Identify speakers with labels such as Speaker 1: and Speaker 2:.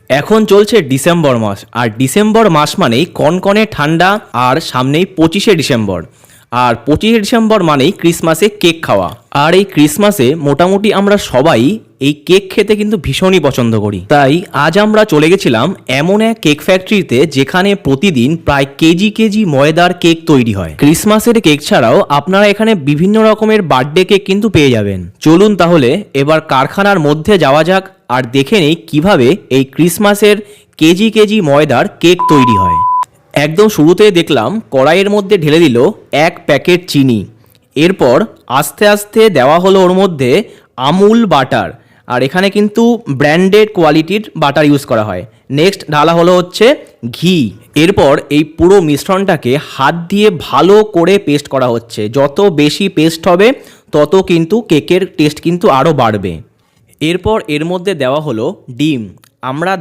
Speaker 1: এখন চলছে ডিসেম্বর মাস, আর ডিসেম্বর মাস মানেই কনকনে ঠান্ডা, আর সামনেই 25শে ডিসেম্বর। আর 25শে ডিসেম্বর মানেই ক্রিসমাসে কেক খাওয়া। আর এই ক্রিসমাসে মোটামুটি আমরা সবাই এই কেক খেতে কিন্তু ভীষণই পছন্দ করি। তাই আজ আমরা চলে গেছিলাম এমন এক কেক ফ্যাক্টরিতে যেখানে প্রতিদিন প্রায় কেজি কেজি ময়দার কেক তৈরি হয়। ক্রিসমাসের কেক ছাড়াও আপনারা এখানে বিভিন্ন রকমের বার্থডে কেক কিন্তু পেয়ে যাবেন। চলুন তাহলে এবার কারখানার মধ্যে যাওয়া যাক আর দেখে নেই কিভাবে এই ক্রিসমাসের কেজি কেজি ময়দার কেক তৈরি হয়। একদম শুরুতেই দেখলাম কড়াইয়ের মধ্যে ঢেলে দিল 1 প্যাকেট চিনি। এরপর আস্তে আস্তে দেওয়া হলো ওর মধ্যে আমুল বাটার, আর এখানে কিন্তু ব্র্যান্ডেড কোয়ালিটির বাটার ইউজ করা হয়। নেক্সট ঢালা হলো হচ্ছে ঘি। এরপর এই পুরো মিশ্রণটাকে হাত দিয়ে ভালো করে পেস্ট করা হচ্ছে। যত বেশি পেস্ট হবে তত কিন্তু কেকের টেস্ট কিন্তু আরও বাড়বে। এরপর এর মধ্যে দেওয়া হলো ডিম। আমরা